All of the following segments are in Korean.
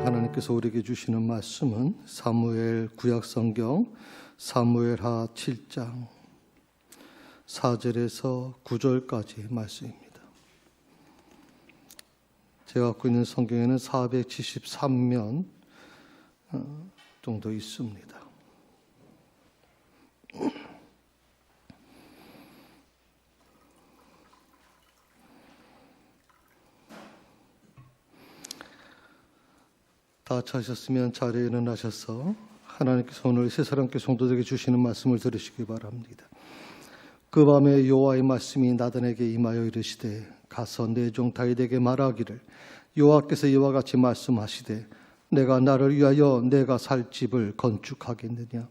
오늘 하나님께서 우리에게 주시는 말씀은 사무엘 구약성경 사무엘하 7장 4절에서 9절까지 말씀입니다. 제가 갖고 있는 성경에는 473면 정도 있습니다. 다 찾으셨으면 자리에 일어나셔서 하나님께서 오늘 세 사람께 성도들에게 주시는 말씀을 들으시기 바랍니다. 그 밤에 여호와의 말씀이 나단에게 임하여 이르시되 가서 내 종 다윗에게 말하기를 여호와께서 이와 같이 말씀하시되 내가 나를 위하여 내가 살 집을 건축하겠느냐.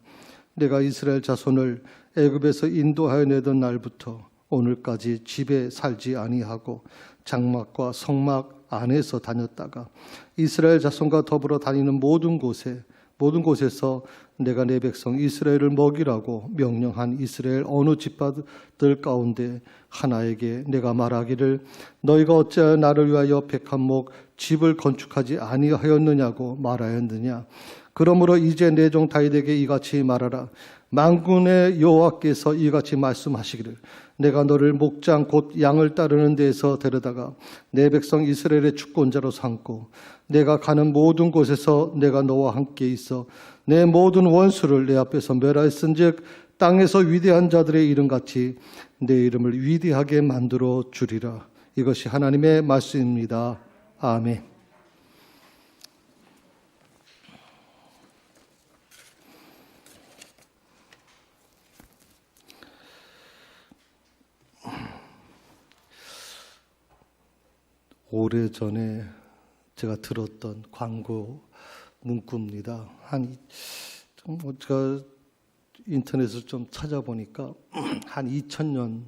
내가 이스라엘 자손을 애굽에서 인도하여 내던 날부터 오늘까지 집에 살지 아니하고 장막과 성막 안에서 다녔다가 이스라엘 자손과 더불어 다니는 모든 곳에서 내가 내 백성 이스라엘을 먹이라고 명령한 이스라엘 어느 집파들 가운데 하나에게 내가 말하기를 너희가 어찌하여 나를 위하여 백한목 집을 건축하지 아니하였느냐고 말하였느냐. 그러므로 이제 내 종 다윗에게 이같이 말하라. 만군의 여호와께서 이같이 말씀하시기를 내가 너를 목장 곧 양을 따르는 데에서 데려다가 내 백성 이스라엘의 주권자로 삼고 내가 가는 모든 곳에서 내가 너와 함께 있어 내 모든 원수를 내 앞에서 멸하였은즉 땅에서 위대한 자들의 이름같이 내 이름을 위대하게 만들어 주리라. 이것이 하나님의 말씀입니다. 아멘. 오래전에 제가 들었던 광고 문구입니다. 제가 인터넷을 좀 찾아보니까 한 2000년,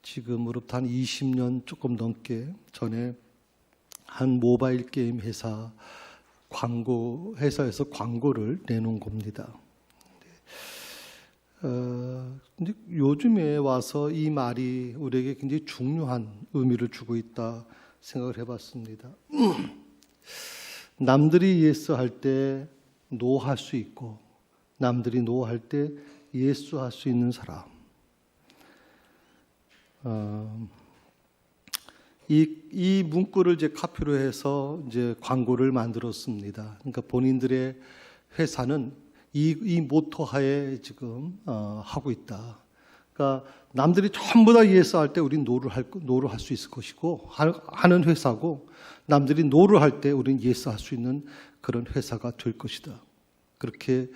지금으로부터 한 20년 조금 넘게 전에 한 모바일 게임 회사에서 광고를 내놓은 겁니다. 근데 요즘에 와서 이 말이 우리에게 굉장히 중요한 의미를 주고 있다 생각을 해봤습니다. 남들이 예스 할 때 노 할 수 있고 남들이 노 할 때 예스 할 수 있는 사람. 이 문구를 이제 카피로 해서 이제 광고를 만들었습니다. 그러니까 본인들의 회사는 이 모토 하에 지금 하고 있다. 그러니까 남들이 전부 다 예스 할 때 우리는 노를 할 수 있을 것이고 하는 회사고 남들이 노를 할 때 우리는 예스 할 수 있는 그런 회사가 될 것이다. 그렇게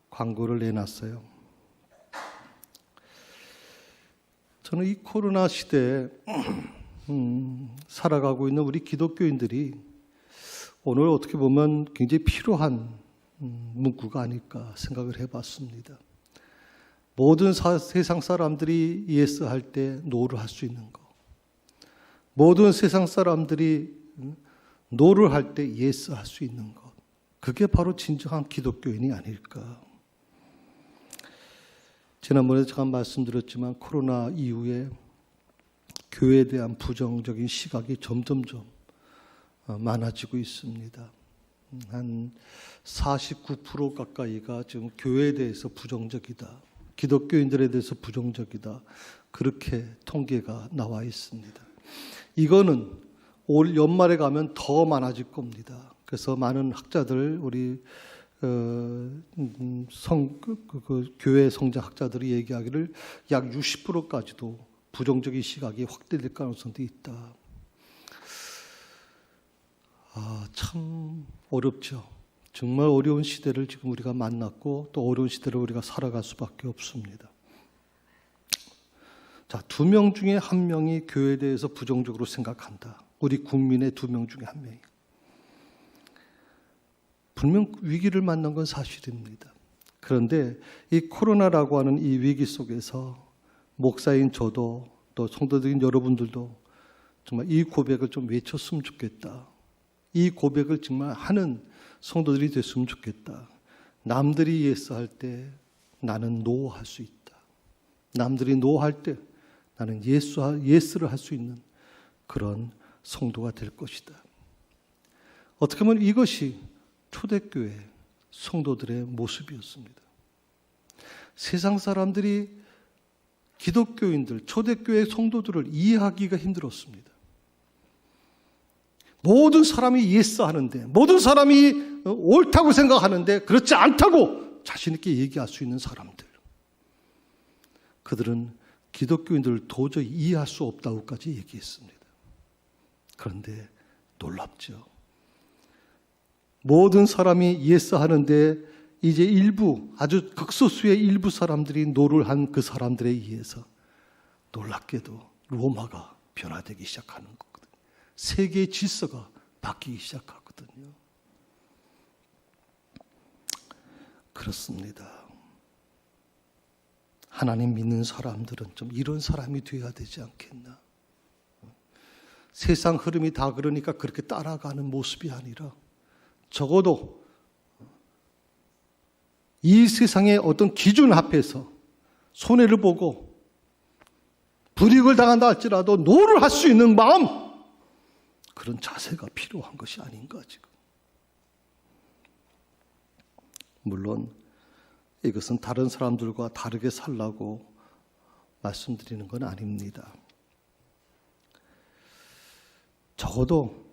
광고를 내놨어요. 저는 이 코로나 시대에 살아가고 있는 우리 기독교인들이 오늘 어떻게 보면 굉장히 필요한 문구가 아닐까 생각을 해봤습니다. 모든 세상 사람들이 예스 할 때 노를 할 수 있는 것, 모든 세상 사람들이 노를 할 때 예스 할 수 있는 것, 그게 바로 진정한 기독교인이 아닐까. 지난번에 잠깐 말씀드렸지만 코로나 이후에 교회에 대한 부정적인 시각이 점점점 많아지고 있습니다. 한 49% 가까이가 지금 교회에 대해서 부정적이다, 기독교인들에 대해서 부정적이다, 그렇게 통계가 나와 있습니다. 이거는 올 연말에 가면 더 많아질 겁니다. 그래서 많은 학자들, 우리 교회 성장 학자들이 얘기하기를 약 60%까지도 부정적인 시각이 확대될 가능성도 있다. 참 어렵죠. 정말 어려운 시대를 지금 우리가 만났고 또 어려운 시대를 우리가 살아갈 수밖에 없습니다. 자, 2명 중에 1명이 교회에 대해서 부정적으로 생각한다. 우리 국민의 2명 중에 1명이. 분명 위기를 만난 건 사실입니다. 그런데 이 코로나라고 하는 이 위기 속에서 목사인 저도 또 성도들인 여러분들도 정말 이 고백을 좀 외쳤으면 좋겠다. 이 고백을 정말 하는 성도들이 됐으면 좋겠다. 남들이 예스 할 때 나는 노 할 수 있다. 남들이 노 할 때 나는 예스를 할 수 있는 그런 성도가 될 것이다. 어떻게 보면 이것이 초대교회 성도들의 모습이었습니다. 세상 사람들이 기독교인들, 초대교회 성도들을 이해하기가 힘들었습니다. 모든 사람이 예스하는데, 모든 사람이 옳다고 생각하는데 그렇지 않다고 자신 있게 얘기할 수 있는 사람들. 그들은 기독교인들을 도저히 이해할 수 없다고까지 얘기했습니다. 그런데 놀랍죠. 모든 사람이 예스하는데 이제 일부, 아주 극소수의 일부 사람들이 노를 한 그 사람들에 의해서 놀랍게도 로마가 변화되기 시작하는 거거든요. 세계의 질서가 바뀌기 시작하거든요. 그렇습니다. 하나님 믿는 사람들은 좀 이런 사람이 되어야 되지 않겠나. 세상 흐름이 다 그러니까 그렇게 따라가는 모습이 아니라 적어도 이 세상의 어떤 기준 앞에서 손해를 보고 불이익을 당한다 할지라도 노를 할 수 있는 마음, 그런 자세가 필요한 것이 아닌가 지금. 물론 이것은 다른 사람들과 다르게 살라고 말씀드리는 건 아닙니다. 적어도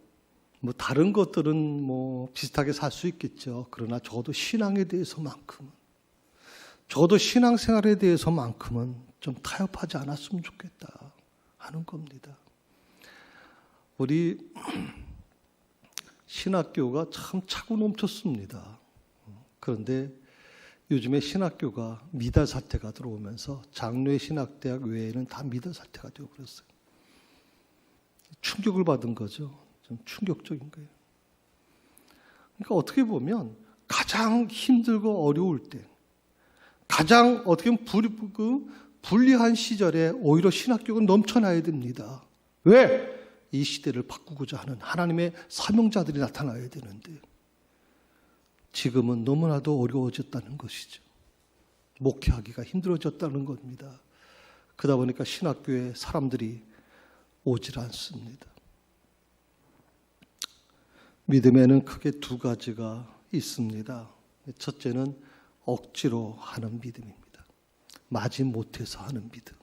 다른 것들은 비슷하게 살 수 있겠죠. 그러나 적어도 신앙에 대해서만큼은, 적어도 신앙생활에 대해서만큼은 좀 타협하지 않았으면 좋겠다 하는 겁니다. 우리 신학교가 참 차고 넘쳤습니다. 그런데 요즘에 신학교가 미달 사태가 들어오면서 장로회 신학대학 외에는 다 미달 사태가 되어버렸어요. 충격을 받은 거죠. 좀 충격적인 거예요. 그러니까 어떻게 보면 가장 힘들고 어려울 때, 가장 어떻게 보면 불리한 시절에 오히려 신학교가 넘쳐나야 됩니다. 왜? 이 시대를 바꾸고자 하는 하나님의 사명자들이 나타나야 되는데 지금은 너무나도 어려워졌다는 것이죠. 목회하기가 힘들어졌다는 겁니다. 그러다 보니까 신학교에 사람들이 오질 않습니다. 믿음에는 크게 두 가지가 있습니다. 첫째는 억지로 하는 믿음입니다. 마지못해서 하는 믿음.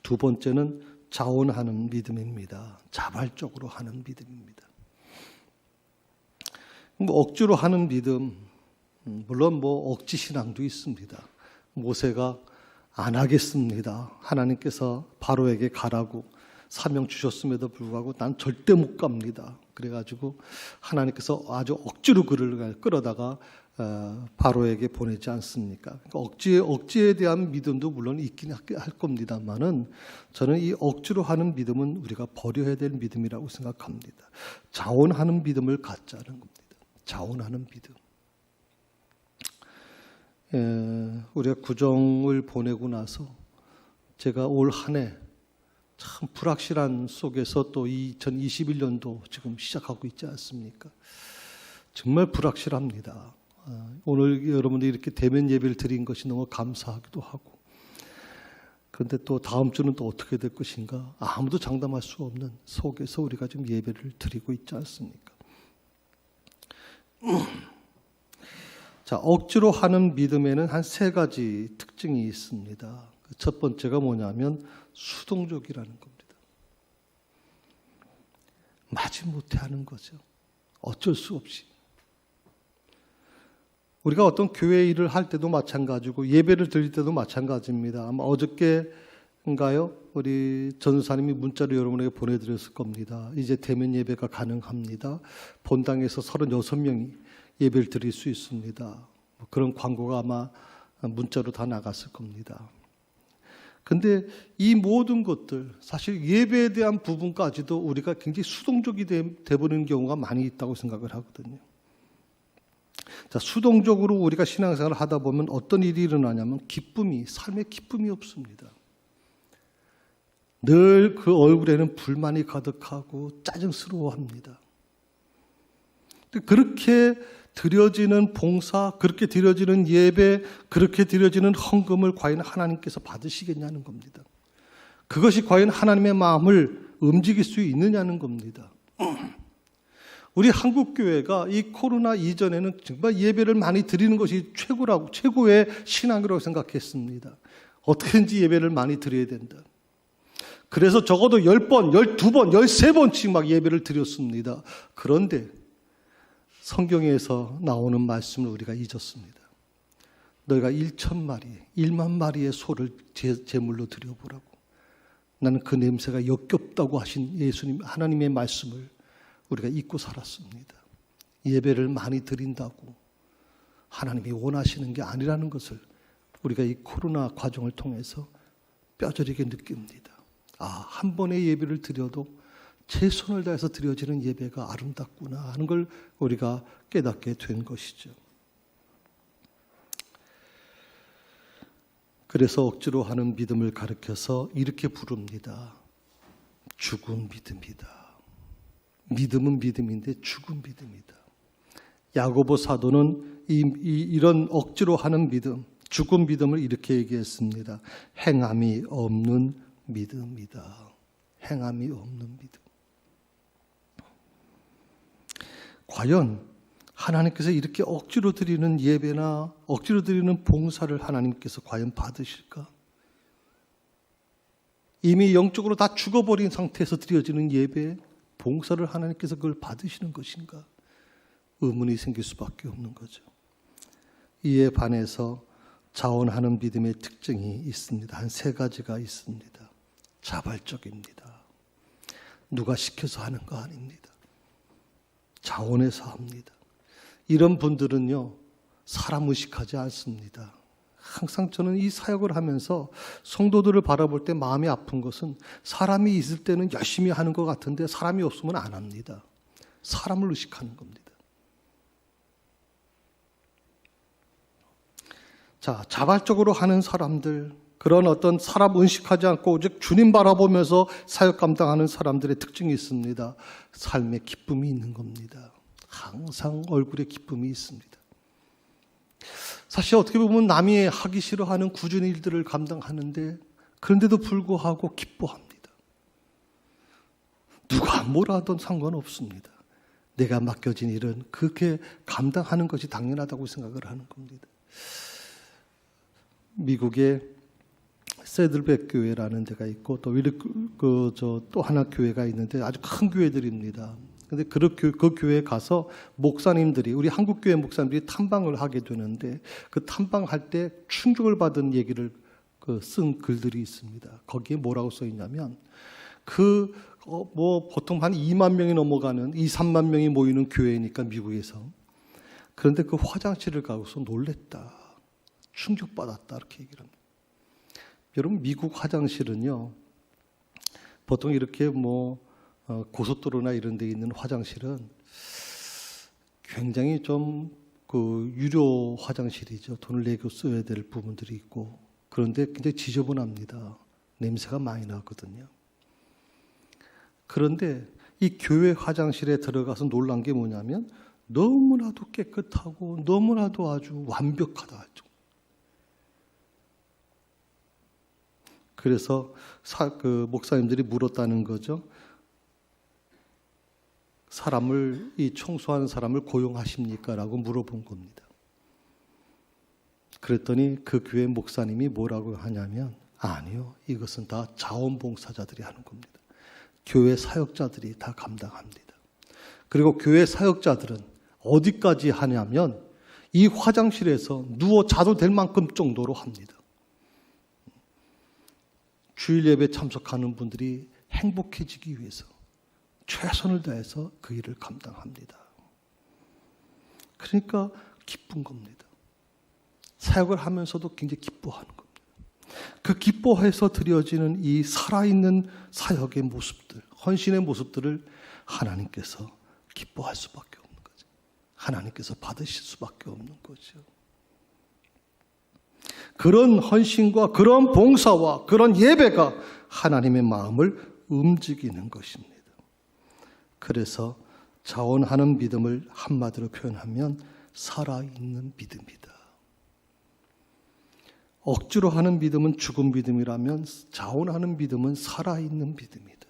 두 번째는 자원하는 믿음입니다. 자발적으로 하는 믿음입니다. 억지로 하는 믿음, 물론 억지 신앙도 있습니다. 모세가 안 하겠습니다. 하나님께서 바로에게 가라고 사명 주셨음에도 불구하고 난 절대 못 갑니다. 그래가지고 하나님께서 아주 억지로 그를 끌어다가 바로에게 보내지 않습니까? 그러니까 억지에 대한 믿음도 물론 있긴 할 겁니다만은 저는 이 억지로 하는 믿음은 우리가 버려야 될 믿음이라고 생각합니다. 자원하는 믿음을 갖자는 겁니다. 자원하는 믿음. 우리가 구정을 보내고 나서 제가 올 한 해 참 불확실한 속에서 또 2021년도 지금 시작하고 있지 않습니까? 정말 불확실합니다. 오늘 여러분들이 이렇게 대면 예배를 드린 것이 너무 감사하기도 하고, 그런데 또 다음 주는 또 어떻게 될 것인가 아무도 장담할 수 없는 속에서 우리가 지금 예배를 드리고 있지 않습니까? 자, 억지로 하는 믿음에는 한 세 가지 특징이 있습니다. 첫 번째가 뭐냐면 수동적이라는 겁니다. 마지못해 하는 거죠. 어쩔 수 없이. 우리가 어떤 교회 일을 할 때도 마찬가지고 예배를 드릴 때도 마찬가지입니다. 아마 어저께인가요? 우리 전사님이 문자로 여러분에게 보내드렸을 겁니다. 이제 대면 예배가 가능합니다. 본당에서 36명이 예배를 드릴 수 있습니다. 그런 광고가 아마 문자로 다 나갔을 겁니다. 근데 이 모든 것들, 사실 예배에 대한 부분까지도 우리가 굉장히 수동적이 돼버리는 경우가 많이 있다고 생각을 하거든요. 자, 수동적으로 우리가 신앙생활을 하다 보면 어떤 일이 일어나냐면 삶의 기쁨이 없습니다. 늘 그 얼굴에는 불만이 가득하고 짜증스러워합니다. 그렇게 드려지는 봉사, 그렇게 드려지는 예배, 그렇게 드려지는 헌금을 과연 하나님께서 받으시겠냐는 겁니다. 그것이 과연 하나님의 마음을 움직일 수 있느냐는 겁니다. 우리 한국교회가 이 코로나 이전에는 정말 예배를 많이 드리는 것이 최고의 신앙이라고 생각했습니다. 어떻게든지 예배를 많이 드려야 된다. 그래서 적어도 10번, 12번, 13번씩 막 예배를 드렸습니다. 그런데 성경에서 나오는 말씀을 우리가 잊었습니다. 너희가 1만 마리의 소를 제물로 드려보라고. 나는 그 냄새가 역겹다고 하신 예수님, 하나님의 말씀을 우리가 잊고 살았습니다. 예배를 많이 드린다고 하나님이 원하시는 게 아니라는 것을 우리가 이 코로나 과정을 통해서 뼈저리게 느낍니다. 한 번의 예배를 드려도 최선을 다해서 드려지는 예배가 아름답구나 하는 걸 우리가 깨닫게 된 것이죠. 그래서 억지로 하는 믿음을 가르쳐서 이렇게 부릅니다. 죽은 믿음이다. 믿음은 믿음인데 죽은 믿음이다. 야고보 사도는 이런 억지로 하는 믿음, 죽은 믿음을 이렇게 얘기했습니다. 행함이 없는 믿음이다. 행함이 없는 믿음. 과연 하나님께서 이렇게 억지로 드리는 예배나 억지로 드리는 봉사를 하나님께서 과연 받으실까? 이미 영적으로 다 죽어버린 상태에서 드려지는 예배, 봉사를 하나님께서 그걸 받으시는 것인가? 의문이 생길 수밖에 없는 거죠. 이에 반해서 자원하는 믿음의 특징이 있습니다. 한 3가지가 있습니다. 자발적입니다. 누가 시켜서 하는 거 아닙니다. 자원해서 합니다. 이런 분들은요, 사람 의식하지 않습니다. 항상 저는 이 사역을 하면서 성도들을 바라볼 때 마음이 아픈 것은 사람이 있을 때는 열심히 하는 것 같은데 사람이 없으면 안 합니다. 사람을 의식하는 겁니다. 자, 자발적으로 하는 사람들, 그런 어떤 사람 의식하지 않고 오직 주님 바라보면서 사역 감당하는 사람들의 특징이 있습니다. 삶에 기쁨이 있는 겁니다. 항상 얼굴에 기쁨이 있습니다. 사실 어떻게 보면 남이 하기 싫어하는 꾸준히 일들을 감당하는데 그런데도 불구하고 기뻐합니다. 누가 뭐라 하든 상관없습니다. 내가 맡겨진 일은 그렇게 감당하는 것이 당연하다고 생각을 하는 겁니다. 미국에 세들백 교회라는 데가 있고 또 하나 교회가 있는데 아주 큰 교회들입니다. 근데 그 교회에 가서 목사님들이, 우리 한국교회 목사님들이 탐방을 하게 되는데 그 탐방할 때 충격을 받은 얘기를 쓴 글들이 있습니다. 거기에 뭐라고 써 있냐면 보통 한 2만 명이 넘어가는 3만 명이 모이는 교회니까 미국에서. 그런데 그 화장실을 가고서 놀랬다. 충격받았다. 이렇게 얘기를 합니다. 여러분, 미국 화장실은요, 보통 이렇게 고속도로나 이런 데 있는 화장실은 굉장히 좀 유료 화장실이죠. 돈을 내고 써야 될 부분들이 있고, 그런데 굉장히 지저분합니다. 냄새가 많이 나거든요. 그런데 이 교회 화장실에 들어가서 놀란 게 뭐냐면 너무나도 깨끗하고 너무나도 아주 완벽하다. 그래서 목사님들이 물었다는 거죠. 이 청소하는 사람을 고용하십니까? 라고 물어본 겁니다. 그랬더니 그 교회 목사님이 뭐라고 하냐면, 아니요, 이것은 다 자원봉사자들이 하는 겁니다. 교회 사역자들이 다 감당합니다. 그리고 교회 사역자들은 어디까지 하냐면 이 화장실에서 누워 자도 될 만큼 정도로 합니다. 주일 예배 참석하는 분들이 행복해지기 위해서 최선을 다해서 그 일을 감당합니다. 그러니까 기쁜 겁니다. 사역을 하면서도 굉장히 기뻐하는 겁니다. 그 기뻐해서 드려지는 이 살아있는 사역의 모습들, 헌신의 모습들을 하나님께서 기뻐할 수밖에 없는 거죠. 하나님께서 받으실 수밖에 없는 거죠. 그런 헌신과 그런 봉사와 그런 예배가 하나님의 마음을 움직이는 것입니다. 그래서 자원하는 믿음을 한마디로 표현하면 살아있는 믿음이다. 억지로 하는 믿음은 죽은 믿음이라면 자원하는 믿음은 살아있는 믿음이다.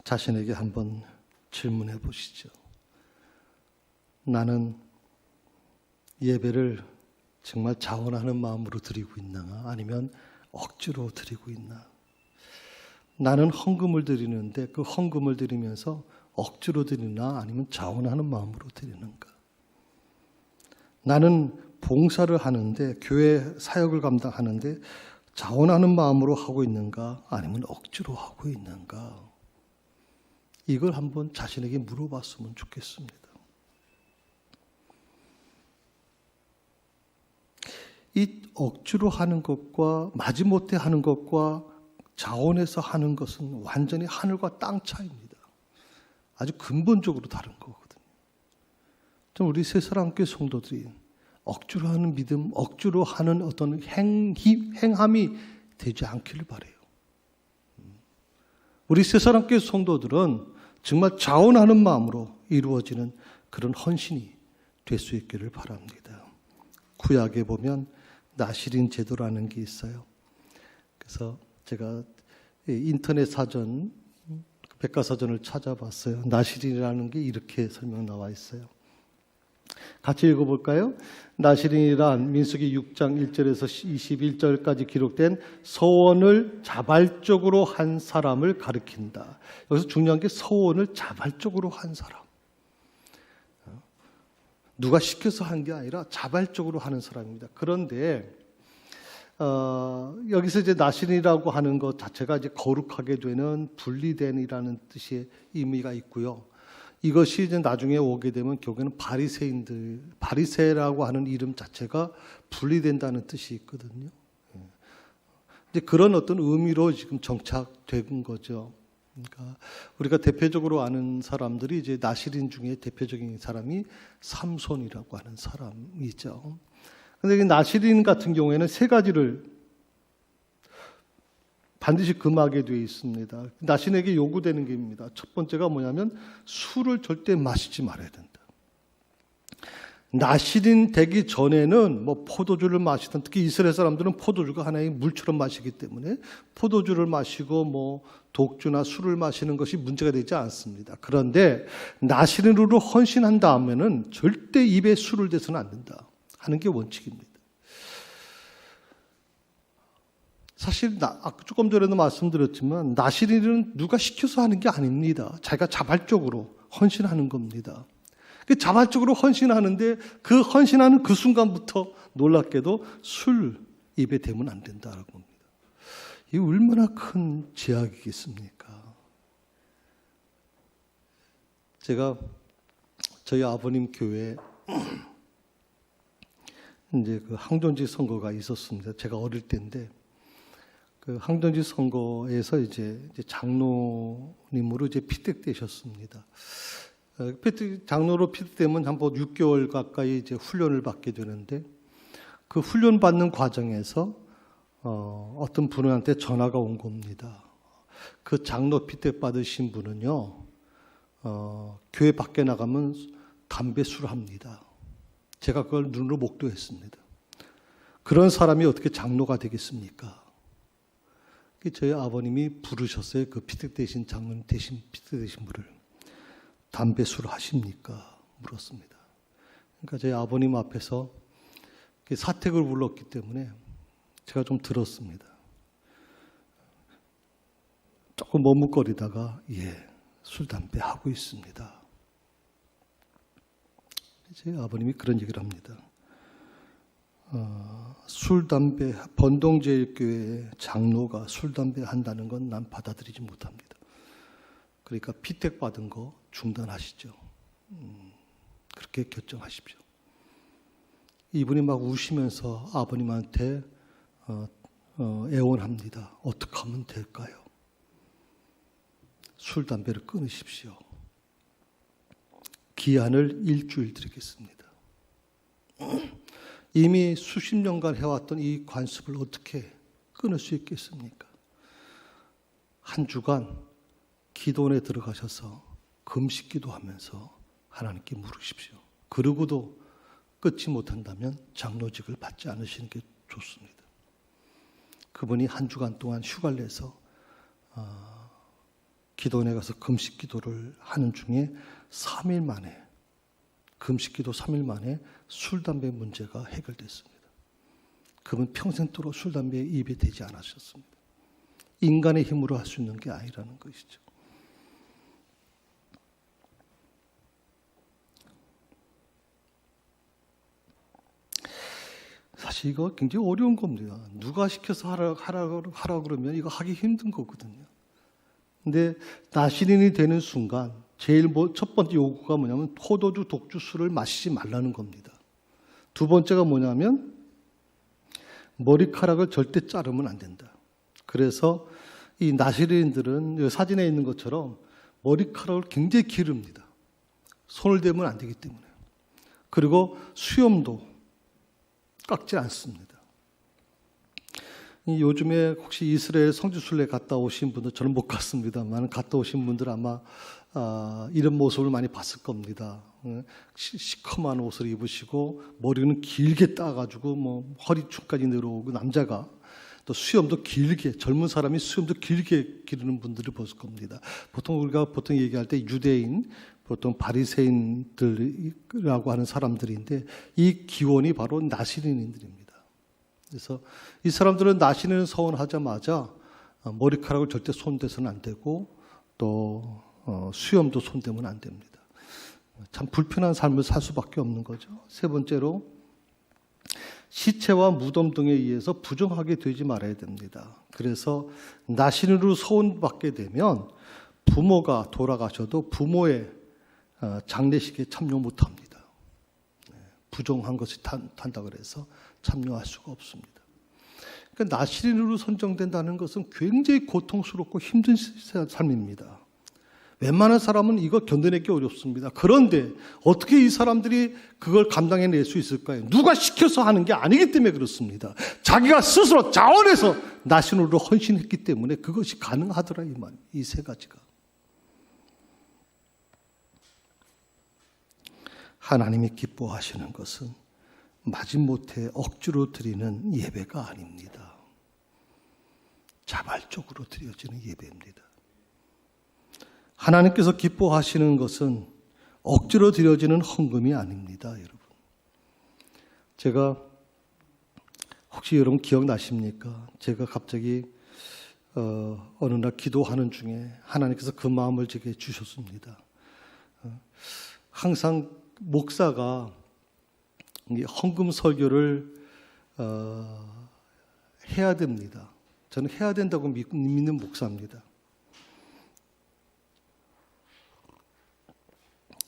자신에게 한번 질문해 보시죠. 나는 예배를 정말 자원하는 마음으로 드리고 있나, 아니면 억지로 드리고 있나? 나는 헌금을 드리는데 그 헌금을 드리면서 억지로 드리나, 아니면 자원하는 마음으로 드리는가? 나는 봉사를 하는데, 교회 사역을 감당하는데 자원하는 마음으로 하고 있는가, 아니면 억지로 하고 있는가? 이걸 한번 자신에게 물어봤으면 좋겠습니다. 이 억지로 하는 것과 마지못해 하는 것과 자원해서 하는 것은 완전히 하늘과 땅 차이입니다. 아주 근본적으로 다른 거거든요. 좀 우리 새사랑교회 성도들이 억지로 하는 믿음, 억지로 하는 어떤 행함이 되지 않기를 바라요. 우리 새사랑교회 성도들은 정말 자원하는 마음으로 이루어지는 그런 헌신이 될 수 있기를 바랍니다. 구약에 보면 나시린 제도라는 게 있어요. 그래서 제가 인터넷 사전, 백과사전을 찾아봤어요. 나시린이라는 게 이렇게 설명 나와 있어요. 같이 읽어볼까요? 나시린이란 민수기 6장 1절에서 21절까지 기록된 서원을 자발적으로 한 사람을 가리킨다. 여기서 중요한 게 서원을 자발적으로 한 사람. 누가 시켜서 한 게 아니라 자발적으로 하는 사람입니다. 그런데 여기서 이제 나시린이라고 하는 것 자체가 이제 거룩하게 되는, 분리된이라는 뜻의 의미가 있고요. 이것이 이제 나중에 오게 되면 결국에는 바리새인들, 바리새라고 하는 이름 자체가 분리된다는 뜻이 있거든요. 이제 그런 어떤 의미로 지금 정착된 거죠. 그러니까 우리가 대표적으로 아는 사람들이 이제 나시린 중에 대표적인 사람이 삼손이라고 하는 사람이죠. 그런데 이 나시린 같은 경우에는 세 가지를 반드시 금하게 되어 있습니다. 나시린에게 요구되는 게입니다. 첫 번째가 뭐냐면 술을 절대 마시지 말아야 된다. 나시린 되기 전에는 뭐 포도주를 마시던, 특히 이스라엘 사람들은 포도주가 하나의 물처럼 마시기 때문에 포도주를 마시고 뭐 독주나 술을 마시는 것이 문제가 되지 않습니다. 그런데 나시린으로 헌신한 다음에는 절대 입에 술을 대서는 안 된다 하는 게 원칙입니다. 사실 조금 전에도 말씀드렸지만 나시린은 누가 시켜서 하는 게 아닙니다. 자기가 자발적으로 헌신하는 겁니다. 자발적으로 헌신하는데 그 헌신하는 그 순간부터 놀랍게도 술 입에 대면 안 된다라고 합니다. 이게 얼마나 큰 제약이겠습니까? 제가 저희 아버님 교회에 이제 그 항전지 선거가 있었습니다. 제가 어릴 때인데 그 항전지 선거에서 이제 장로님으로 이제 피택되셨습니다. 장로로 피택되면 한 6개월 가까이 이제 훈련을 받게 되는데 그 훈련 받는 과정에서 어떤 분한테 전화가 온 겁니다. 그 장로 피택 받으신 분은요, 교회 밖에 나가면 담배 술합니다. 제가 그걸 눈으로 목도했습니다. 그런 사람이 어떻게 장로가 되겠습니까? 저희 아버님이 부르셨어요. 그 피택되신 장로님 대신 피택되신 분을. 담배 술 하십니까? 물었습니다. 그러니까 저희 아버님 앞에서 사택을 불렀기 때문에 제가 좀 들었습니다. 조금 머뭇거리다가 술, 담배 하고 있습니다. 제 아버님이 그런 얘기를 합니다. 술, 담배, 번동제일교회 장로가 술, 담배 한다는 건 난 받아들이지 못합니다. 그러니까 피택받은 거 중단하시죠. 그렇게 결정하십시오. 이분이 막 우시면서 아버님한테 애원합니다. 어떻게 하면 될까요? 술, 담배를 끊으십시오. 기한을 일주일 드리겠습니다. 이미 수십 년간 해왔던 이 관습을 어떻게 끊을 수 있겠습니까? 한 주간 기도원에 들어가셔서 금식 기도하면서 하나님께 물으십시오. 그러고도 끊지 못한다면 장로직을 받지 않으시는 게 좋습니다. 그분이 한 주간 동안 휴가를 내서 기도원에 가서 금식 기도를 하는 중에 3일 만에, 금식 기도 3일 만에 술, 담배 문제가 해결됐습니다. 그분 평생도록 술, 담배에 입에 대지 않으셨습니다. 인간의 힘으로 할 수 있는 게 아니라는 것이죠. 사실 이거 굉장히 어려운 겁니다. 누가 시켜서 하라 그러면 이거 하기 힘든 거거든요. 근데 나시린이 되는 순간 제일 첫 번째 요구가 뭐냐면 포도주, 독주, 술을 마시지 말라는 겁니다. 두 번째가 뭐냐면 머리카락을 절대 자르면 안 된다. 그래서 이 나시린들은 사진에 있는 것처럼 머리카락을 굉장히 기릅니다. 손을 대면 안 되기 때문에. 그리고 수염도 깎지 않습니다. 요즘에 혹시 이스라엘 성지순례 갔다 오신 분들, 저는 못 갔습니다만 갔다 오신 분들 아마 이런 모습을 많이 봤을 겁니다. 시커먼 옷을 입으시고 머리는 길게 따가지고 허리춤까지 내려오고, 남자가 또 수염도 길게, 젊은 사람이 수염도 길게 기르는 분들을 보실 겁니다. 우리가 보통 얘기할 때 유대인, 보통 바리새인들이라고 하는 사람들인데 이 기원이 바로 나시린인들입니다. 그래서 이 사람들은 나시린을 서원하자마자 머리카락을 절대 손대서는 안 되고 또 수염도 손대면 안 됩니다. 참 불편한 삶을 살 수밖에 없는 거죠. 세 번째로 시체와 무덤 등에 의해서 부정하게 되지 말아야 됩니다. 그래서 나시린으로 서원받게 되면 부모가 돌아가셔도 부모의 장례식에 참여 못합니다. 부정한 것이 탄다 그래서 참여할 수가 없습니다. 그러니까 나시린으로 선정된다는 것은 굉장히 고통스럽고 힘든 삶입니다. 웬만한 사람은 이거 견뎌내기 어렵습니다. 그런데 어떻게 이 사람들이 그걸 감당해낼 수 있을까요? 누가 시켜서 하는 게 아니기 때문에 그렇습니다. 자기가 스스로 자원해서 나시린으로 헌신했기 때문에 그것이 가능하더라, 이 세 가지가. 하나님이 기뻐하시는 것은 마지못해 억지로 드리는 예배가 아닙니다. 자발적으로 드려지는 예배입니다. 하나님께서 기뻐하시는 것은 억지로 드려지는 헌금이 아닙니다, 여러분. 제가 혹시 여러분 기억나십니까? 제가 갑자기 어느 날 기도하는 중에 하나님께서 그 마음을 제게 주셨습니다. 항상 목사가 헌금 설교를 해야 됩니다. 저는 해야 된다고 믿는 목사입니다.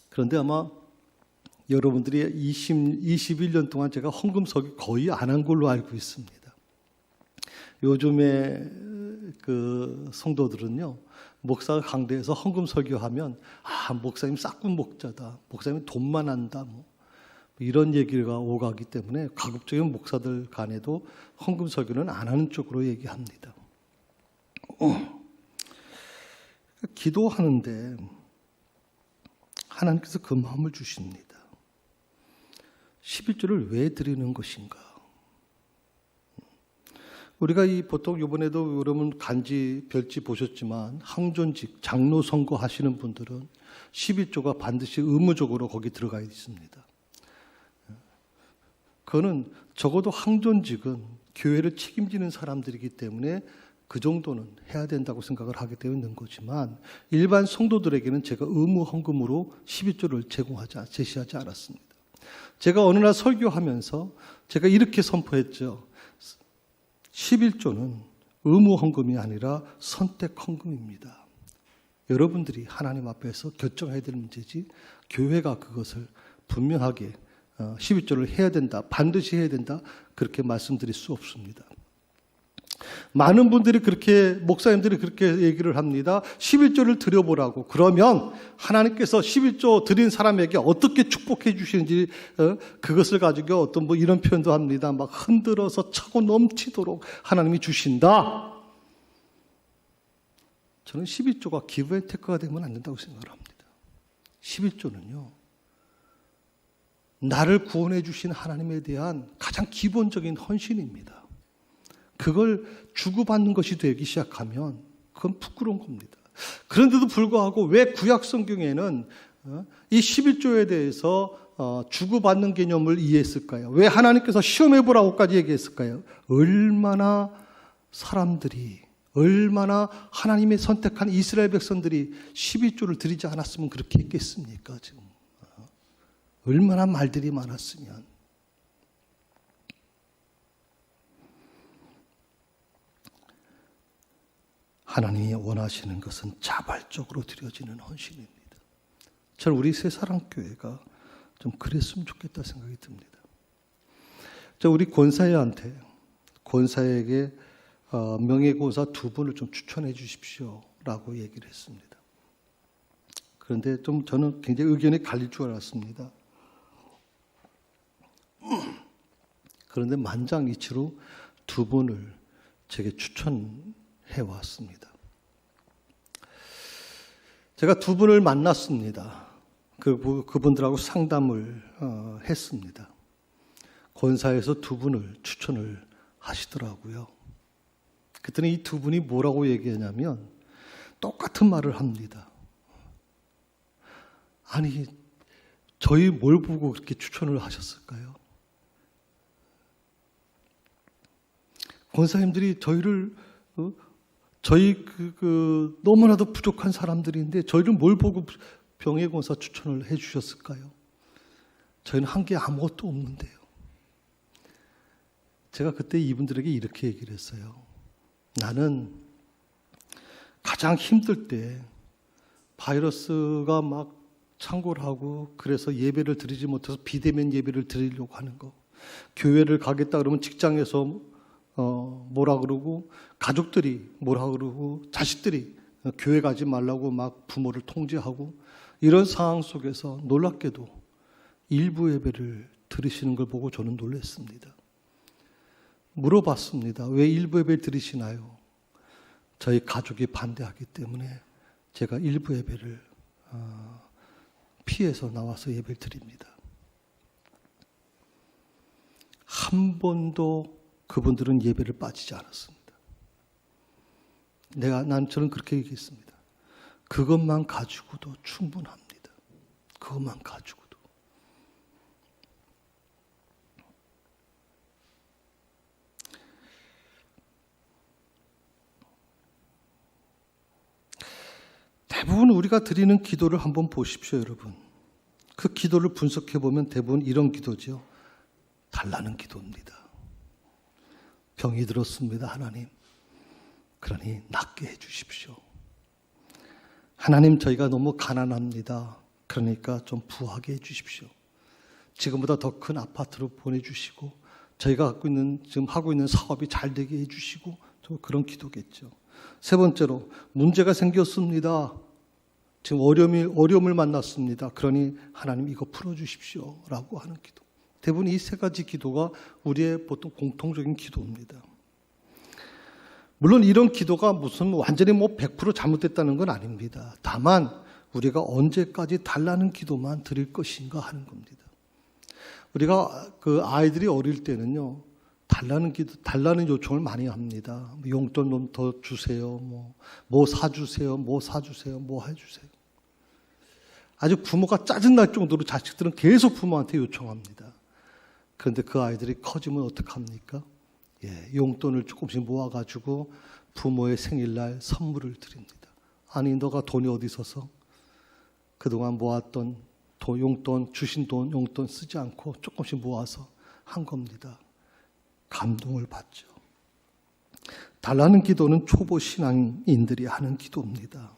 그런데 아마 여러분들이 21년 동안 제가 헌금 설교 거의 안 한 걸로 알고 있습니다. 요즘에 그 성도들은요, 목사가 강대에서 헌금 설교하면 목사님 싹군 목자다, 목사님 돈만 한다, 이런 얘기가 오가기 때문에 가급적이면 목사들 간에도 헌금 설교는 안 하는 쪽으로 얘기합니다. 기도하는데 하나님께서 그 마음을 주십니다. 11조를 왜 드리는 것인가? 우리가 보통 이번에도 여러분 간지, 별지 보셨지만 항존직, 장로 선거 하시는 분들은 11조가 반드시 의무적으로 거기 들어가 있습니다. 그거는 적어도 항존직은 교회를 책임지는 사람들이기 때문에 그 정도는 해야 된다고 생각을 하기 때문에 있는 거지만 일반 성도들에게는 제가 의무 헌금으로 11조를 제시하지 않았습니다. 제가 어느 날 설교하면서 제가 이렇게 선포했죠. 11조는 의무 헌금이 아니라 선택 헌금입니다. 여러분들이 하나님 앞에서 결정해야 될 문제지 교회가 그것을 분명하게 11조를 해야 된다, 반드시 해야 된다, 그렇게 말씀드릴 수 없습니다. 많은 분들이 목사님들이 그렇게 얘기를 합니다. 11조를 드려보라고. 그러면 하나님께서 11조 드린 사람에게 어떻게 축복해 주시는지 그것을 가지고 어떤 이런 표현도 합니다. 막 흔들어서 차고 넘치도록 하나님이 주신다. 저는 11조가 기브 앤 테크가 되면 안 된다고 생각을 합니다. 11조는요, 나를 구원해 주신 하나님에 대한 가장 기본적인 헌신입니다. 그걸 주고받는 것이 되기 시작하면 그건 부끄러운 겁니다. 그런데도 불구하고 왜 구약 성경에는 이 11조에 대해서 주고받는 개념을 이해했을까요? 왜 하나님께서 시험해보라고까지 얘기했을까요? 얼마나 하나님의 선택한 이스라엘 백성들이 12조를 드리지 않았으면 그렇게 했겠습니까? 지금 얼마나 말들이 많았으면. 하나님이 원하시는 것은 자발적으로 드려지는 헌신입니다. 저는 우리 새사랑교회가 좀 그랬으면 좋겠다 생각이 듭니다. 우리 권사에게 명예권사 2분을 좀 추천해 주십시오라고 얘기를 했습니다. 그런데 좀 저는 굉장히 의견이 갈릴 줄 알았습니다. 그런데 만장일치로 2분을 제게 추천해 왔습니다. 제가 2분을 만났습니다. 그분들하고 상담을 했습니다. 권사에서 2분을 추천을 하시더라고요. 그랬더니 이 2분이 뭐라고 얘기하냐면 똑같은 말을 합니다. 아니, 저희 뭘 보고 그렇게 추천을 하셨을까요? 권사님들이 저희를 저희 너무나도 부족한 사람들인데 저희를 뭘 보고 병예권사 추천을 해주셨을까요? 저희는 한 게 아무것도 없는데요. 제가 그때 이분들에게 이렇게 얘기를 했어요. 나는 가장 힘들 때 바이러스가 막 창궐 하고 그래서 예배를 드리지 못해서 비대면 예배를 드리려고 하는 거. 교회를 가겠다 그러면 직장에서 뭐라 그러고 가족들이 뭐라 그러고 자식들이 교회 가지 말라고 막 부모를 통제하고 이런 상황 속에서 놀랍게도 일부 예배를 드리시는 걸 보고 저는 놀랐습니다. 물어봤습니다. 왜 일부 예배를 드리시나요? 저희 가족이 반대하기 때문에 제가 일부 예배를 피해서 나와서 예배를 드립니다. 한 번도 그분들은 예배를 빠지지 않았습니다. 저는 그렇게 얘기했습니다. 그것만 가지고도 충분합니다. 그것만 가지고도. 대부분 우리가 드리는 기도를 한번 보십시오, 여러분. 그 기도를 분석해 보면 대부분 이런 기도죠. 달라는 기도입니다. 병이 들었습니다, 하나님. 그러니 낫게 해주십시오. 하나님, 저희가 너무 가난합니다. 그러니까 좀 부하게 해주십시오. 지금보다 더 큰 아파트로 보내주시고 저희가 지금 하고 있는 사업이 잘 되게 해주시고 그런 기도겠죠. 세 번째로 문제가 생겼습니다. 지금 어려움을 만났습니다. 그러니 하나님 이거 풀어주십시오 라고 하는 기도. 대부분 이 세 가지 기도가 우리의 보통 공통적인 기도입니다. 물론 이런 기도가 무슨 완전히 100% 잘못됐다는 건 아닙니다. 다만 우리가 언제까지 달라는 기도만 드릴 것인가 하는 겁니다. 우리가 아이들이 어릴 때는요, 달라는 요청을 많이 합니다. 용돈 좀 더 주세요. 뭐 사주세요. 뭐 사주세요. 뭐 해주세요. 아주 부모가 짜증날 정도로 자식들은 계속 부모한테 요청합니다. 그런데 그 아이들이 커지면 어떡합니까? 용돈을 조금씩 모아가지고 부모의 생일날 선물을 드립니다. 아니, 너가 돈이 어디 있어서 그동안 모았던 용돈, 주신 돈, 용돈 쓰지 않고 조금씩 모아서 한 겁니다. 감동을 받죠. 달라는 기도는 초보 신앙인들이 하는 기도입니다.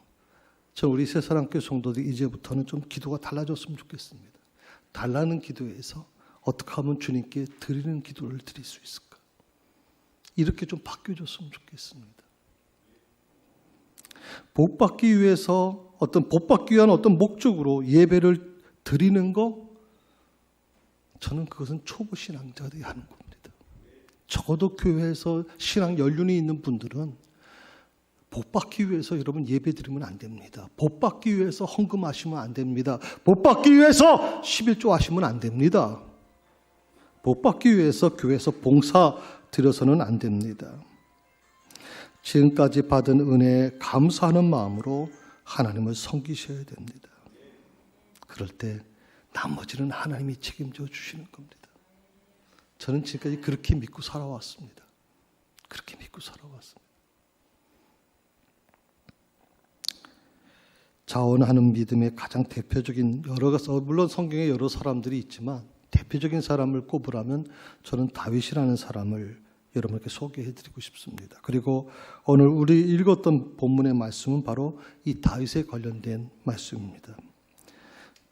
저는 우리 새사랑교회 성도들이 이제부터는 좀 기도가 달라졌으면 좋겠습니다. 달라는 기도에서 어떻게 하면 주님께 드리는 기도를 드릴 수 있을까? 이렇게 좀 바뀌어졌으면 좋겠습니다. 복받기 위해서 복받기 위한 어떤 목적으로 예배를 드리는 거, 저는 그것은 초보 신앙자들이 하는 겁니다. 적어도 교회에서 신앙 연륜이 있는 분들은 복받기 위해서 여러분 예배 드리면 안 됩니다. 복받기 위해서 헌금하시면 안 됩니다. 복받기 위해서 11조 하시면 안 됩니다. 복받기 위해서 교회에서 봉사 드려서는 안 됩니다. 지금까지 받은 은혜에 감사하는 마음으로 하나님을 섬기셔야 됩니다. 그럴 때 나머지는 하나님이 책임져 주시는 겁니다. 저는 지금까지 그렇게 믿고 살아왔습니다. 그렇게 믿고 살아왔습니다. 자원하는 믿음의 가장 대표적인 물론 성경에 여러 사람들이 있지만 대표적인 사람을 꼽으라면 저는 다윗이라는 사람을 여러분께 소개해드리고 싶습니다. 그리고 오늘 우리 읽었던 본문의 말씀은 바로 이 다윗에 관련된 말씀입니다.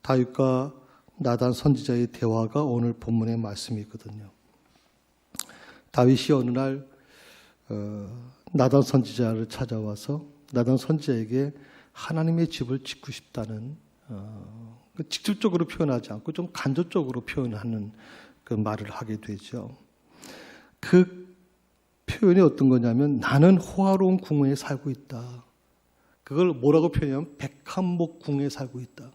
다윗과 나단 선지자의 대화가 오늘 본문의 말씀이거든요. 다윗이 어느 날 나단 선지자를 찾아와서 나단 선지자에게 하나님의 집을 짓고 싶다는 직접적으로 표현하지 않고 좀 간접적으로 표현하는 그 말을 하게 되죠. 그 표현이 어떤 거냐면 나는 호화로운 궁에 살고 있다. 그걸 뭐라고 표현하면 백한목 궁에 살고 있다.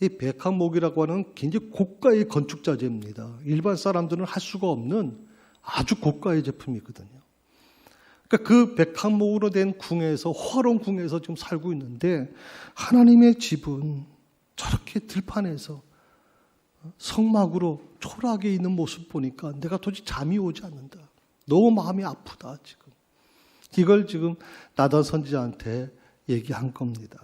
이 백한목이라고 하는 굉장히 고가의 건축 자재입니다. 일반 사람들은 할 수가 없는 아주 고가의 제품이거든요. 그러니까 그 백한목으로 된 궁에서 호화로운 궁에서 지금 살고 있는데 하나님의 집은 저렇게 들판에서 성막으로 초라하게 있는 모습 보니까 내가 도저히 잠이 오지 않는다. 너무 마음이 아프다 지금. 이걸 지금 나단 선지자한테 얘기한 겁니다.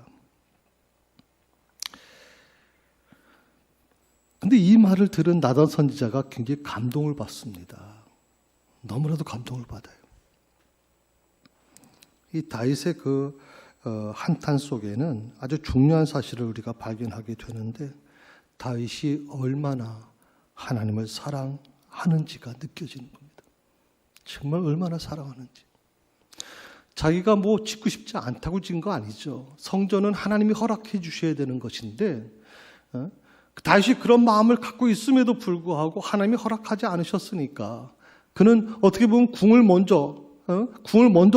근데 이 말을 들은 나단 선지자가 굉장히 감동을 받습니다. 너무나도 감동을 받아요. 이 다윗의 그 한탄 속에는 아주 중요한 사실을 우리가 발견하게 되는데 다윗이 얼마나 하나님을 사랑하는지가 느껴지는 겁니다. 정말 얼마나 사랑하는지. 자기가 뭐 짓고 싶지 않다고 짓는 거 아니죠. 성전은 하나님이 허락해 주셔야 되는 것인데 다윗이 그런 마음을 갖고 있음에도 불구하고 하나님이 허락하지 않으셨으니까 그는 어떻게 보면 궁을 먼저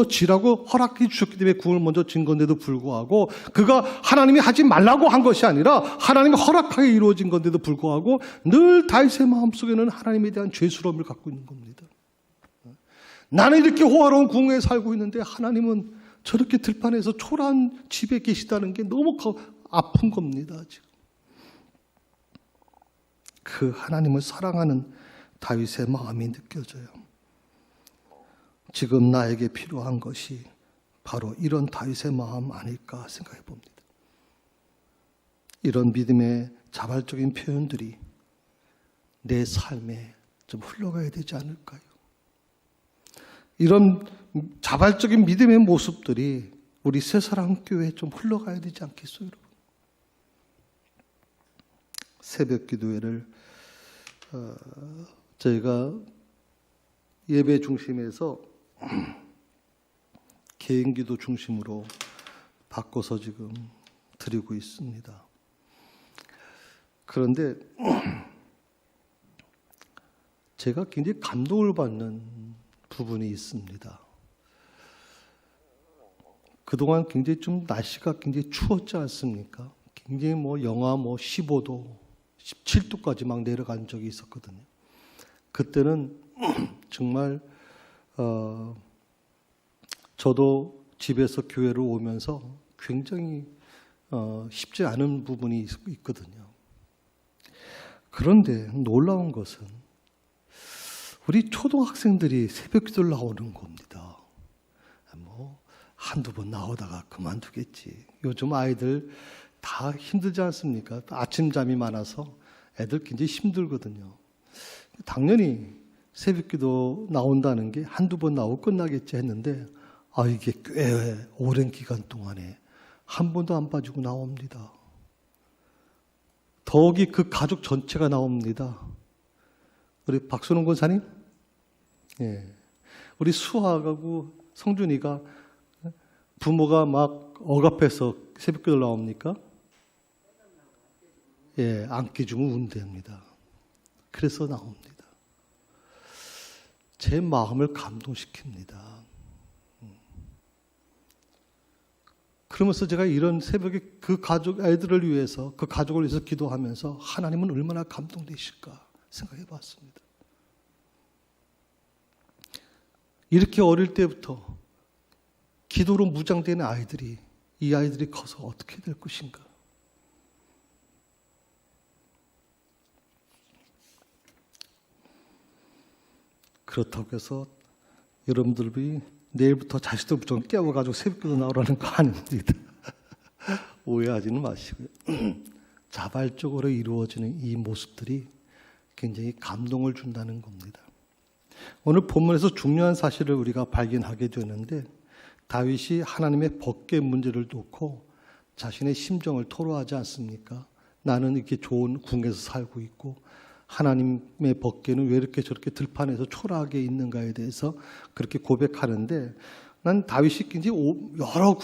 지라고 허락해 주셨기 때문에 궁을 먼저 진 건데도 불구하고 그가 하나님이 하지 말라고 한 것이 아니라 하나님이 허락하게 이루어진 건데도 불구하고 늘 다윗의 마음속에는 하나님에 대한 죄스러움을 갖고 있는 겁니다. 나는 이렇게 호화로운 궁에 살고 있는데 하나님은 저렇게 들판에서 초라한 집에 계시다는 게 너무 아픈 겁니다. 지금. 그 하나님을 사랑하는 다윗의 마음이 느껴져요. 지금 나에게 필요한 것이 바로 이런 다윗의 마음 아닐까 생각해 봅니다. 이런 믿음의 자발적인 표현들이 내 삶에 좀 흘러가야 되지 않을까요? 이런 자발적인 믿음의 모습들이 우리 새사랑교회에 좀 흘러가야 되지 않겠어요, 여러분? 새벽 기도회를 저희가 예배 중심에서 개인기도 중심으로 바꿔서 지금 드리고 있습니다. 그런데 제가 굉장히 감동을 받는 부분이 있습니다. 그동안 굉장히 좀 날씨가 굉장히 추웠지 않습니까? 굉장히 영하 15도, 17도까지 막 내려간 적이 있었거든요. 그때는 정말 저도 집에서 교회를 오면서 굉장히 쉽지 않은 부분이 있거든요. 그런데 놀라운 것은 우리 초등학생들이 새벽 기도를 나오는 겁니다. 한두 번 나오다가 그만두겠지. 요즘 아이들 다 힘들지 않습니까? 아침잠이 많아서 애들 굉장히 힘들거든요. 당연히 새벽기도 나온다는 게 한두 번 나오고 끝나겠지 했는데 이게 꽤 오랜 기간 동안에 한 번도 안 빠지고 나옵니다. 더욱이 그 가족 전체가 나옵니다. 우리 박순홍 권사님, 우리 수아하고 성준이가 부모가 막 억압해서 새벽기도 나옵니까? 안 깨주면 운대합니다. 그래서 나옵니다. 제 마음을 감동시킵니다. 그러면서 제가 이런 새벽에 그 가족, 아이들을 위해서, 그 가족을 위해서 기도하면서 하나님은 얼마나 감동되실까 생각해 봤습니다. 이렇게 어릴 때부터 기도로 무장된 아이들이, 이 아이들이 커서 어떻게 될 것인가? 그렇다고 해서 여러분들이 내일부터 자식들 무조건 깨워가지고 새벽기도 나오라는 거 아닙니다. 오해하지는 마시고요. 자발적으로 이루어지는 이 모습들이 굉장히 감동을 준다는 겁니다. 오늘 본문에서 중요한 사실을 우리가 발견하게 되는데, 다윗이 하나님의 법궤 문제를 놓고 자신의 심정을 토로하지 않습니까? 나는 이렇게 좋은 궁에서 살고 있고 하나님의 법궤는 왜 이렇게 저렇게 들판에서 초라하게 있는가에 대해서 그렇게 고백하는데, 난 다윗이 굉장히 여러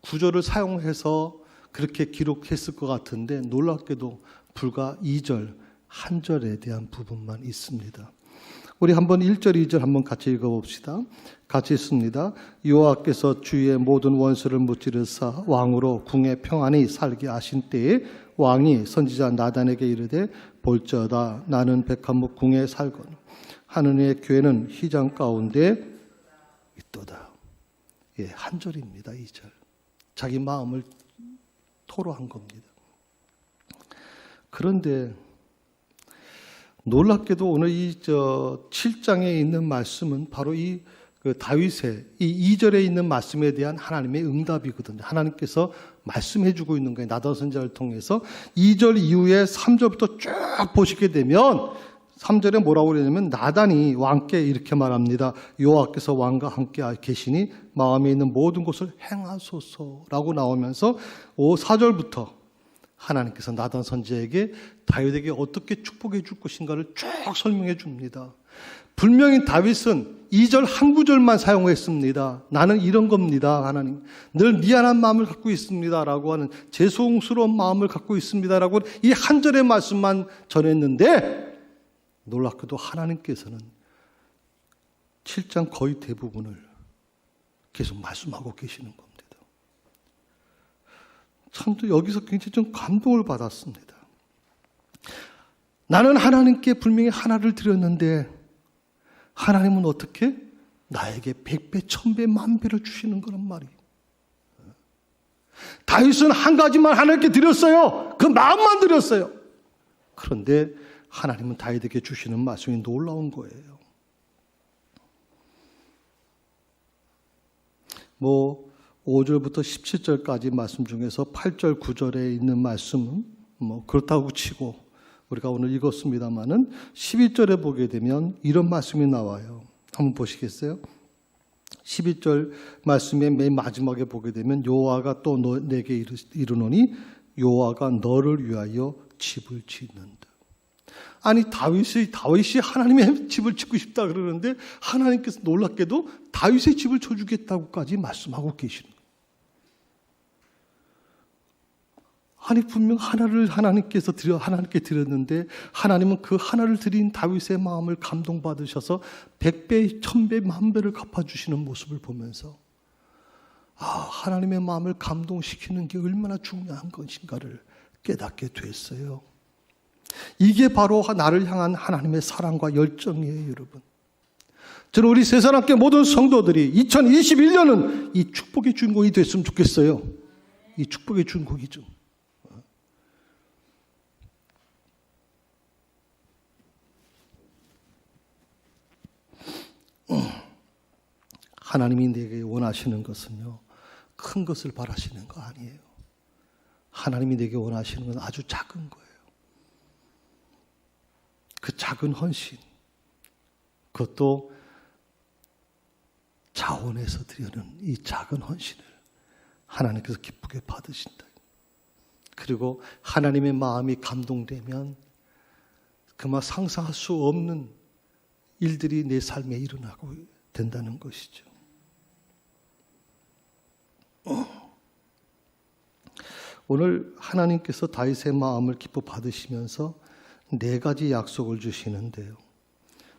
구절을 사용해서 그렇게 기록했을 것 같은데, 놀랍게도 불과 2절, 한 절에 대한 부분만 있습니다. 우리 한번 1절, 2절 한번 같이 읽어봅시다. 같이 읽습니다. 여호와께서 주의 모든 원수를 무찌르사 왕으로 궁에 평안히 살게 하신 때에 왕이 선지자 나단에게 이르되, 볼지어다 나는 백합목 궁에 살거니 하느님의 교회는 휘장 가운데 있도다. 예, 한 절입니다. 2절. 자기 마음을 토로한 겁니다. 그런데 놀랍게도 오늘 이 7장에 있는 말씀은 바로 이 다윗의 이 2절에 있는 말씀에 대한 하나님의 응답이거든요. 하나님께서 말씀해주고 있는 거예요. 나단 선지자를 통해서. 2절 이후에 3절부터 쭉 보시게 되면 3절에 뭐라고 그러냐면, 나단이 왕께 이렇게 말합니다. 여호와께서 왕과 함께 계시니 마음에 있는 모든 것을 행하소서라고 나오면서 4절부터 하나님께서 나단 선지자에게 다윗에게 어떻게 축복해 줄 것인가를 쭉 설명해 줍니다. 분명히 다윗은 2절 한 구절만 사용했습니다. 나는 이런 겁니다. 하나님, 늘 미안한 마음을 갖고 있습니다라고 하는, 죄송스러운 마음을 갖고 있습니다라고 이 한 절의 말씀만 전했는데, 놀랍게도 하나님께서는 7장 거의 대부분을 계속 말씀하고 계시는 겁니다. 참 여기서 굉장히 좀 감동을 받았습니다. 나는 하나님께 분명히 하나를 드렸는데 하나님은 어떻게 나에게 100배, 1000배, 10,000배를 주시는 거란 말이에요. 다윗은 한 가지만 하나님께 드렸어요. 그 마음만 드렸어요. 그런데 하나님은 다윗에게 주시는 말씀이 놀라운 거예요. 5절부터 17절까지 말씀 중에서 8절, 9절에 있는 말씀은 그렇다고 치고 우리가 오늘 읽었습니다마는 11절에 보게 되면 이런 말씀이 나와요. 한번 보시겠어요? 12절 말씀의 맨 마지막에 보게 되면, 여호와가 또 내게 이르노니 여호와가 너를 위하여 집을 짓는다. 아니, 다윗이 하나님의 집을 짓고 싶다 그러는데 하나님께서 놀랍게도 다윗의 집을 쳐주겠다고까지 말씀하고 계시는 거예요. 아니, 분명 하나를 하나님께 드렸는데 하나님은 그 하나를 드린 다윗의 마음을 감동받으셔서 100배, 1000배, 10,000배를 갚아주시는 모습을 보면서, 하나님의 마음을 감동시키는 게 얼마나 중요한 것인가를 깨닫게 됐어요. 이게 바로 나를 향한 하나님의 사랑과 열정이에요, 여러분. 저는 우리 세상학교 모든 성도들이 2021년은 이 축복의 주인공이 됐으면 좋겠어요. 이 축복의 주인공이죠. 하나님이 내게 원하시는 것은요, 큰 것을 바라시는 거 아니에요. 하나님이 내게 원하시는 건 아주 작은 거예요. 그 작은 헌신, 그것도 자원해서 드리는 이 작은 헌신을 하나님께서 기쁘게 받으신다. 그리고 하나님의 마음이 감동되면 그만 상상할 수 없는 일들이 내 삶에 일어나고 된다는 것이죠. 오늘 하나님께서 다윗의 마음을 기뻐 받으시면서 4가지 약속을 주시는데요.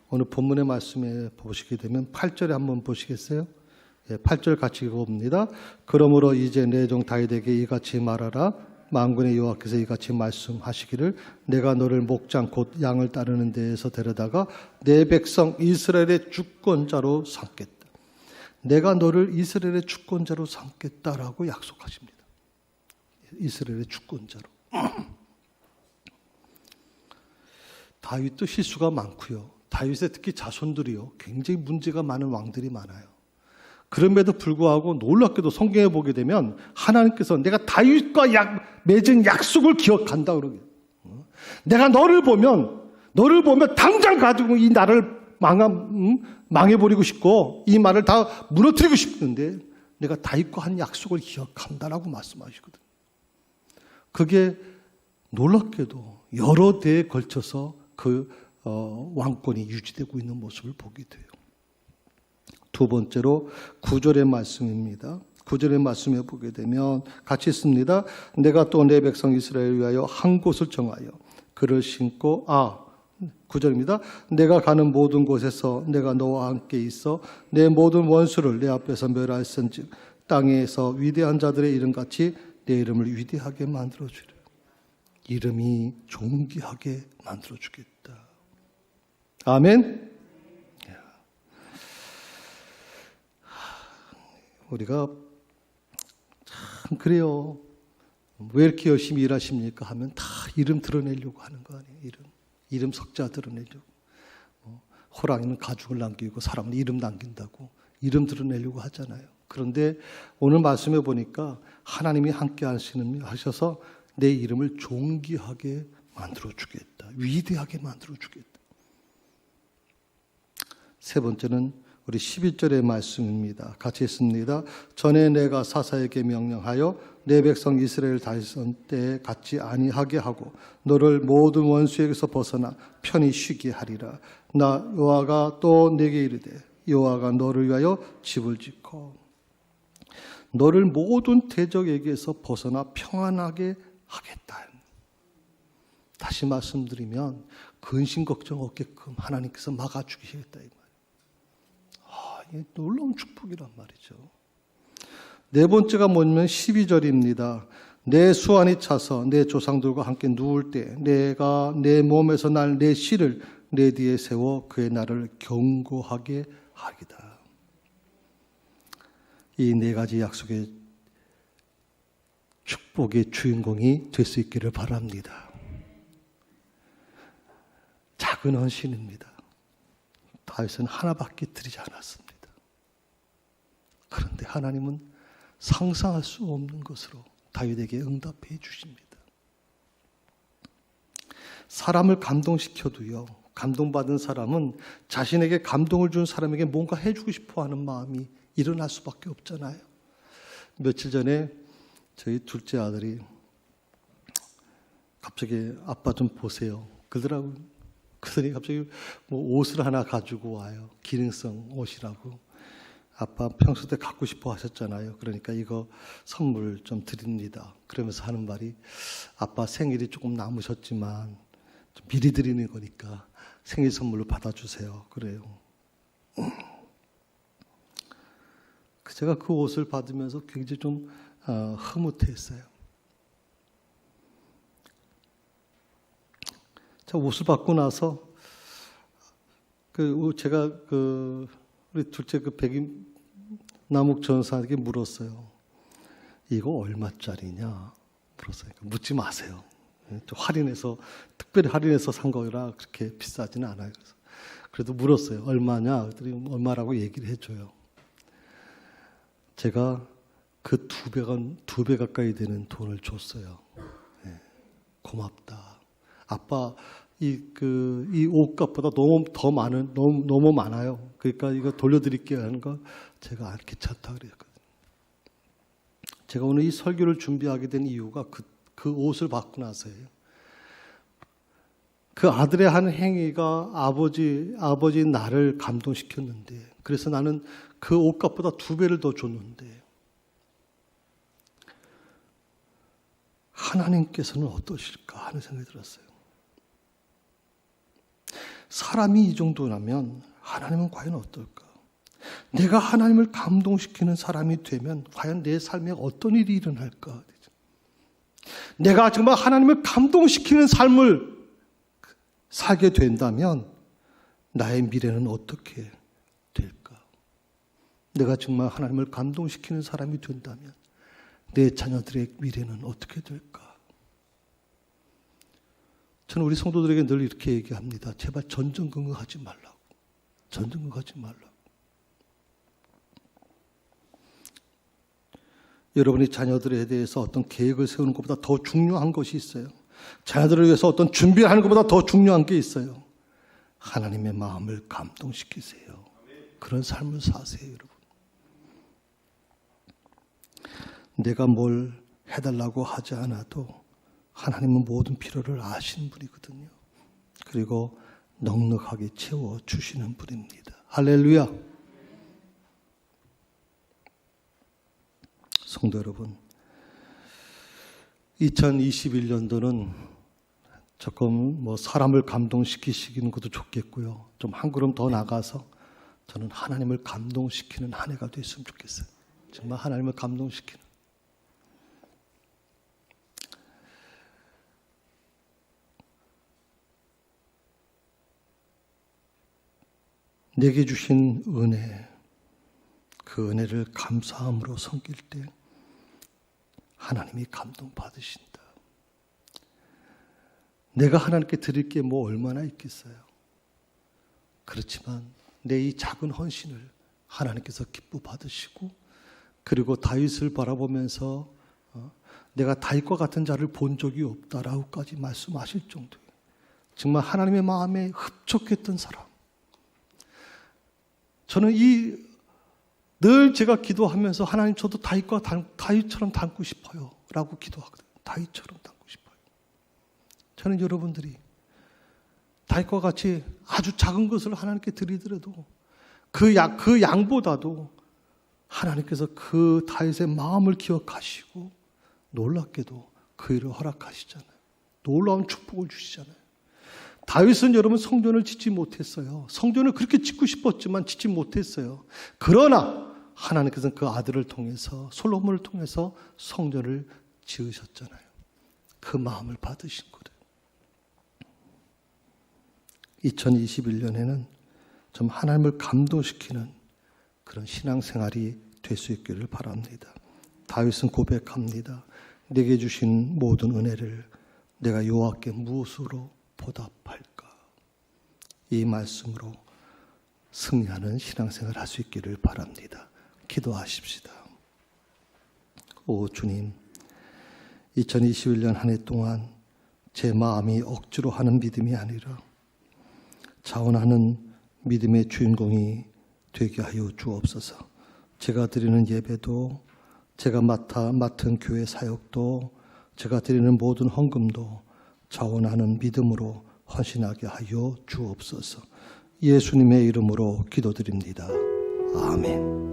오늘 본문의 말씀에 보시게 되면 8절에 한번 보시겠어요? 8절 같이 읽어봅니다. 그러므로 이제 내 종 다윗에게 이같이 말하라. 만군의 여호와께서 이같이 말씀하시기를, 내가 너를 목장 곧 양을 따르는 데에서 데려다가 내 백성 이스라엘의 주권자로 삼겠다. 내가 너를 이스라엘의 주권자로 삼겠다라고 약속하십니다. 이스라엘의 주권자로. 다윗도 실수가 많고요. 다윗의 특히 자손들이요, 굉장히 문제가 많은 왕들이 많아요. 그럼에도 불구하고 놀랍게도 성경에 보게 되면 하나님께서 내가 다윗과 맺은 약속을 기억한다 그러게. 내가 너를 보면 당장 가지고 이 나라를 망해버리고 싶고 이 말을 다 무너뜨리고 싶은데 내가 다윗과 한 약속을 기억한다라고 말씀하시거든요. 그게 놀랍게도 여러 대에 걸쳐서 그 왕권이 유지되고 있는 모습을 보게 돼요. 두 번째로 9절의 말씀입니다. 9절의 말씀에 보게 되면 같이 있습니다. 내가 또 내 백성 이스라엘을 위하여 한 곳을 정하여 그를 신고 9절입니다. 내가 가는 모든 곳에서 내가 너와 함께 있어 내 모든 원수를 내 앞에서 멸하였은즉 땅에서 위대한 자들의 이름같이 내 이름을 위대하게 만들어주리라. 이름이 존귀하게 만들어주겠다. 아멘. 우리가 참 그래요. 왜 이렇게 열심히 일하십니까 하면 다 이름 드러내려고 하는 거 아니에요. 이름 석자 드러내려고. 호랑이는 가죽을 남기고 사람은 이름 남긴다고 이름 드러내려고 하잖아요. 그런데 오늘 말씀해 보니까 하나님이 함께 하셔서 내 이름을 존귀하게 만들어 주겠다. 위대하게 만들어 주겠다. 세 번째는 우리 11절의 말씀입니다. 같이 있습니다. 전에 내가 사사에게 명령하여 내 백성 이스라엘 다윗선 때에 같지 아니하게 하고 너를 모든 원수에게서 벗어나 편히 쉬게 하리라. 나 여호와가 또 내게 이르되 여호와가 너를 위하여 집을 짓고 너를 모든 대적에게서 벗어나 평안하게 하겠다. 다시 말씀드리면 근심 걱정 없게끔 하나님께서 막아주시겠다. 이게 놀라운 축복이란 말이죠. 네 번째가 뭐냐면 12절입니다. 내 수완이 차서 내 조상들과 함께 누울 때 내가 내 몸에서 날 내 씨를 내 뒤에 세워 그의 나를 견고하게 하리다. 이 네 가지 약속의 축복의 주인공이 될 수 있기를 바랍니다. 작은 헌신입니다. 다윗은 하나밖에 드리지 않았습니다. 그런데 하나님은 상상할 수 없는 것으로 다윗에게 응답해 주십니다. 사람을 감동시켜도요, 감동받은 사람은 자신에게 감동을 준 사람에게 뭔가 해주고 싶어 하는 마음이 일어날 수밖에 없잖아요. 며칠 전에 저희 둘째 아들이 갑자기 아빠 좀 보세요 그러더라고요. 그러더니 갑자기 뭐 옷을 하나 가지고 와요. 기능성 옷이라고. 아빠 평소 때 갖고 싶어 하셨잖아요. 그러니까 이거 선물 좀 드립니다. 그러면서 하는 말이 아빠 생일이 조금 남으셨지만 좀 미리 드리는 거니까 생일 선물로 받아주세요. 그래요. 제가 그 옷을 받으면서 굉장히 좀 흐뭇했어요. 자, 옷을 받고 나서 제가 우리 둘째 백인 남욱 전사에게 물었어요. 이거 얼마짜리냐? 물었어요. 묻지 마세요. 좀 특별히 할인해서 산 거라 그렇게 비싸지는 않아요. 그래도 물었어요. 얼마냐? 그랬더니 얼마라고 얘기를 해줘요. 제가 그 두 배 가까이 되는 돈을 줬어요. 네, 고맙다. 아빠, 이 옷값보다 너무 많아요. 그러니까 이거 돌려드릴게요 하는 거 제가 괜찮다 그랬거든요. 제가 오늘 이 설교를 준비하게 된 이유가 그 옷을 받고 나서예요. 그 아들의 한 행위가 아버지 나를 감동시켰는데, 그래서 나는 그 옷값보다 2배를 더 줬는데, 하나님께서는 어떠실까 하는 생각이 들었어요. 사람이 이 정도라면 하나님은 과연 어떨까? 내가 하나님을 감동시키는 사람이 되면 과연 내 삶에 어떤 일이 일어날까? 내가 정말 하나님을 감동시키는 삶을 살게 된다면 나의 미래는 어떻게 될까? 내가 정말 하나님을 감동시키는 사람이 된다면 내 자녀들의 미래는 어떻게 될까? 저는 우리 성도들에게 늘 이렇게 얘기합니다. 제발 전전긍긍하지 말라고. 전전긍긍하지 말라고. 여러분이 자녀들에 대해서 어떤 계획을 세우는 것보다 더 중요한 것이 있어요. 자녀들을 위해서 어떤 준비를 하는 것보다 더 중요한 게 있어요. 하나님의 마음을 감동시키세요. 그런 삶을 사세요, 여러분. 내가 뭘 해달라고 하지 않아도 하나님은 모든 필요를 아시는 분이거든요. 그리고 넉넉하게 채워주시는 분입니다. 할렐루야. 성도 여러분, 2021년도는 조금 사람을 감동시키시는 것도 좋겠고요. 좀 한 걸음 더 나가서 저는 하나님을 감동시키는 한 해가 됐으면 좋겠어요. 정말 하나님을 감동시키는. 내게 주신 은혜, 그 은혜를 감사함으로 섬길 때 하나님이 감동받으신다. 내가 하나님께 드릴 게 얼마나 있겠어요. 그렇지만 내 이 작은 헌신을 하나님께서 기뻐 받으시고, 그리고 다윗을 바라보면서 내가 다윗과 같은 자를 본 적이 없다라고까지 말씀하실 정도예요. 정말 하나님의 마음에 흡족했던 사람. 저는 늘 제가 기도하면서 하나님 저도 다윗처럼 닮고 싶어요 라고 기도하거든요. 다윗처럼 닮고 싶어요. 저는 여러분들이 다윗과 같이 아주 작은 것을 하나님께 드리더라도 그 양보다도 하나님께서 그 다윗의 마음을 기억하시고 놀랍게도 그 일을 허락하시잖아요. 놀라운 축복을 주시잖아요. 다윗은 여러분 성전을 짓지 못했어요. 성전을 그렇게 짓고 싶었지만 짓지 못했어요. 그러나 하나님께서는 그 아들을 통해서, 솔로몬을 통해서 성전을 지으셨잖아요. 그 마음을 받으신 거예요. 2021년에는 좀 하나님을 감동시키는 그런 신앙생활이 될 수 있기를 바랍니다. 다윗은 고백합니다. 내게 주신 모든 은혜를 내가 여호와께 무엇으로 보답할까? 이 말씀으로 승리하는 신앙생활을 할 수 있기를 바랍니다. 기도하십시다. 오 주님, 2021년 한 해 동안 제 마음이 억지로 하는 믿음이 아니라 자원하는 믿음의 주인공이 되게 하여 주옵소서. 제가 드리는 예배도, 제가 맡은 교회 사역도, 제가 드리는 모든 헌금도 자원하는 믿음으로 헌신하게 하여 주옵소서. 예수님의 이름으로 기도드립니다. 아멘.